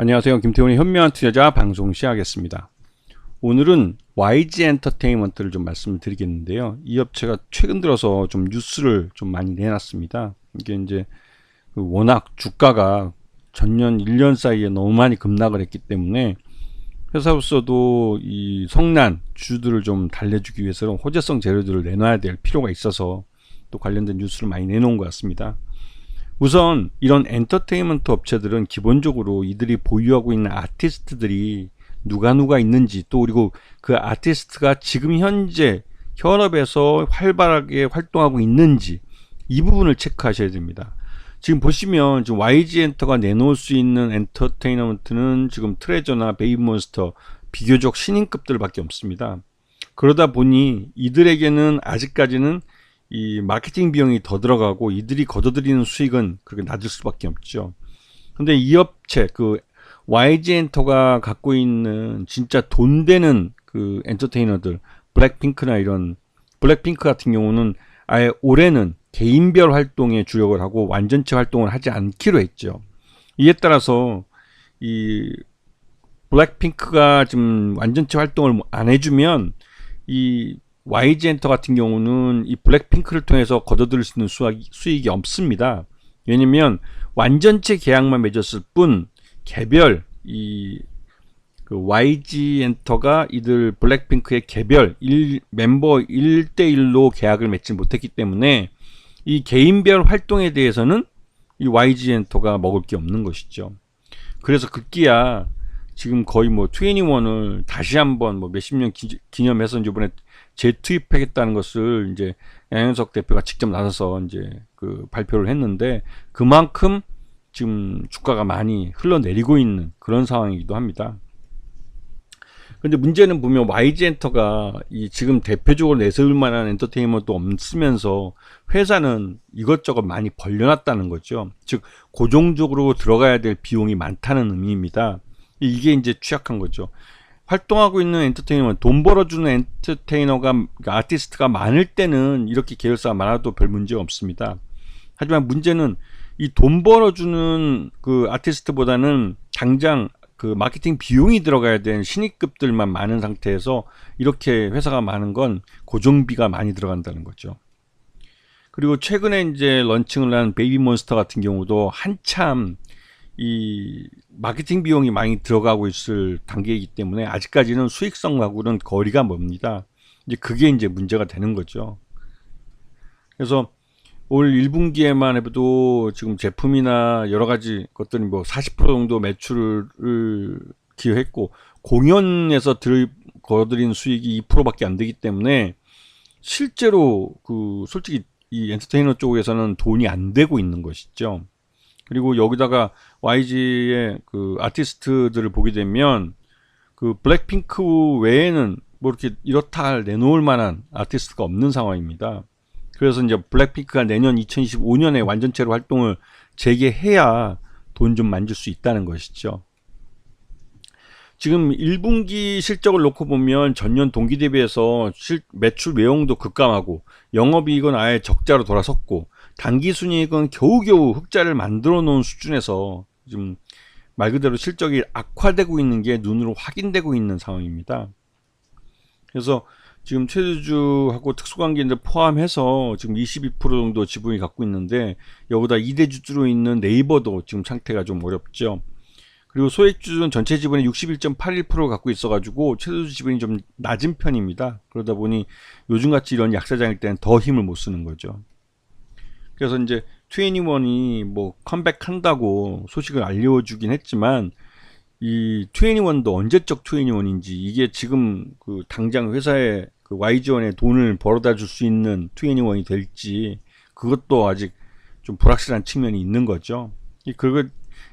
안녕하세요. 김태훈의 현명한 투자자 방송 시작하겠습니다. 오늘은 YG 엔터테인먼트를 좀 말씀드리겠는데요. 이 업체가 최근 들어서 좀 뉴스를 좀 많이 내놨습니다. 이게 이제 워낙 주가가 전년 1년 사이에 너무 많이 급락을 했기 때문에 회사로서도 이 성난 주주들을 좀 달래주기 위해서는 호재성 재료들을 내놔야 될 필요가 있어서 또 관련된 뉴스를 많이 내놓은 것 같습니다. 우선 이런 엔터테인먼트 업체들은 기본적으로 이들이 보유하고 있는 아티스트들이 누가 있는지, 또 그리고 그 아티스트가 지금 현재 현업에서 활발하게 활동하고 있는지, 이 부분을 체크하셔야 됩니다. 지금 보시면 지금 YG 엔터가 내놓을 수 있는 엔터테인먼트는 지금 트레저나 베이비몬스터 비교적 신인급들밖에 없습니다. 그러다 보니 이들에게는 아직까지는 이 마케팅 비용이 더 들어가고 이들이 거둬들이는 수익은 그렇게 낮을 수밖에 없죠. 근데 이 업체 그 YG 엔터가 갖고 있는 진짜 돈 되는 그 엔터테이너들, 블랙핑크나 이런, 블랙핑크 같은 경우는 아예 올해는 개인별 활동에 주력을 하고 완전체 활동을 하지 않기로 했죠. 이에 따라서 이 블랙핑크가 지금 완전체 활동을 안 해주면 이 YG 엔터 같은 경우는 이 블랙핑크를 통해서 거둬들일 수 있는 수익이 없습니다. 왜냐면 완전체 계약만 맺었을 뿐 개별 그 YG 엔터가 이들 블랙핑크의 개별 멤버 1대1로 계약을 맺지 못했기 때문에 이 개인별 활동에 대해서는 이 YG 엔터가 먹을 게 없는 것이죠. 그래서 급기야 지금 거의 뭐 21을 다시 한번 뭐 몇십 년 기념해서 이번에 재투입하겠다는 것을 이제 양현석 대표가 직접 나서서 이제 그 발표를 했는데, 그만큼 지금 주가가 많이 흘러내리고 있는 그런 상황이기도 합니다. 근데 문제는 보면 YG 엔터가 이 지금 대표적으로 내세울 만한 엔터테인먼트도 없으면서 회사는 이것저것 많이 벌려놨다는 거죠. 즉 고정적으로 들어가야 될 비용이 많다는 의미입니다. 이게 이제 취약한 거죠. 활동하고 있는 엔터테이너는 돈 벌어주는 엔터테이너가, 아티스트가 많을 때는 이렇게 계열사가 많아도 별 문제가 없습니다. 하지만 문제는 이 돈 벌어주는 그 아티스트보다는 당장 그 마케팅 비용이 들어가야 되는 신입급들만 많은 상태에서 이렇게 회사가 많은 건 고정비가 많이 들어간다는 거죠. 그리고 최근에 이제 런칭을 한 베이비몬스터 같은 경우도 한참 이 마케팅 비용이 많이 들어가고 있을 단계이기 때문에 아직까지는 수익성하고는 거리가 멉니다. 이제 그게 이제 문제가 되는 거죠. 그래서 올 1분기에만 해도 지금 제품이나 여러 가지 것들이 뭐 40% 정도 매출을 기여했고, 공연에서 거둬들인 수익이 2%밖에 안 되기 때문에 실제로 그 솔직히 이 엔터테이너 쪽에서는 돈이 안 되고 있는 것이죠. 그리고 여기다가 YG의 그 아티스트들을 보게 되면 그 블랙핑크 외에는 뭐 이렇게 이렇다 할 내놓을 만한 아티스트가 없는 상황입니다. 그래서 이제 블랙핑크가 내년 2025년에 완전체로 활동을 재개해야 돈 좀 만질 수 있다는 것이죠. 지금 1분기 실적을 놓고 보면 전년 동기 대비해서 매출 외형도 급감하고 영업이익은 아예 적자로 돌아섰고 당기순이익은 겨우겨우 흑자를 만들어 놓은 수준에서 지금 말 그대로 실적이 악화되고 있는 게 눈으로 확인되고 있는 상황입니다. 그래서 지금 최대주하고 특수관계인들 포함해서 지금 22% 정도 지분이 갖고 있는데, 여기다 2대 주주로 있는 네이버도 지금 상태가 좀 어렵죠. 그리고 소액주주는 전체 지분의 61.81%를 갖고 있어가지고 최대주 지분이 좀 낮은 편입니다. 그러다 보니 요즘같이 이런 약사장일 때는 더 힘을 못 쓰는 거죠. 그래서 이제 21이 뭐 컴백한다고 소식을 알려주긴 했지만, 이 21도 언제적 21인지, 이게 지금 그 당장 회사에 그 YG원에 돈을 벌어다 줄 수 있는 21이 될지, 그것도 아직 좀 불확실한 측면이 있는 거죠.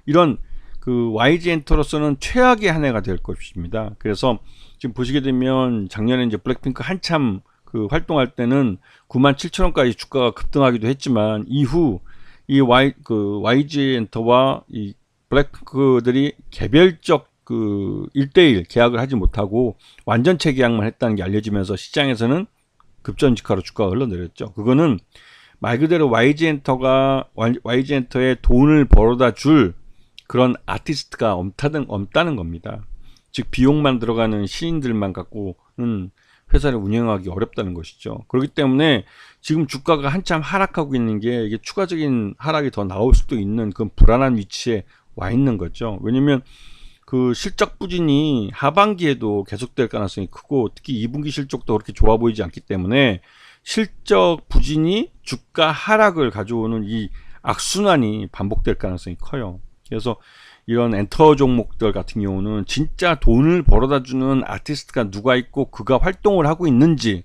이런 그 YG 엔터로서는 최악의 한 해가 될 것입니다. 그래서 지금 보시게 되면 작년에 이제 블랙핑크 한참 그 활동할 때는 97,000원까지 주가가 급등하기도 했지만, 이후 이 YG 엔터와 이 블랙핑크들이 개별적 그 1대1 계약을 하지 못하고 완전체 계약만 했다는 게 알려지면서 시장에서는 급전직하로 주가가 흘러내렸죠. 그거는 말 그대로 YG 엔터의 돈을 벌어다 줄 그런 아티스트가 없다는 겁니다. 즉 비용만 들어가는 시인들만 갖고는 회사를 운영하기 어렵다는 것이죠. 그렇기 때문에 지금 주가가 한참 하락하고 있는 게 이게 추가적인 하락이 더 나올 수도 있는 그런 불안한 위치에 와 있는 거죠. 왜냐면 그 실적 부진이 하반기에도 계속될 가능성이 크고 특히 2분기 실적도 그렇게 좋아 보이지 않기 때문에 실적 부진이 주가 하락을 가져오는 이 악순환이 반복될 가능성이 커요. 그래서 이런 엔터 종목들 같은 경우는 진짜 돈을 벌어다 주는 아티스트가 누가 있고 그가 활동을 하고 있는지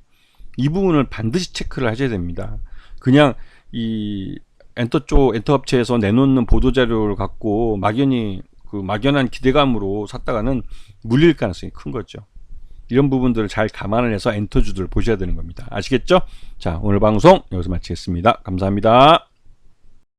이 부분을 반드시 체크를 하셔야 됩니다. 그냥 이 엔터 업체에서 내놓는 보도자료를 갖고 막연한 기대감으로 샀다가는 물릴 가능성이 큰 거죠. 이런 부분들을 잘 감안을 해서 엔터주들을 보셔야 되는 겁니다. 아시겠죠? 자, 오늘 방송 여기서 마치겠습니다. 감사합니다.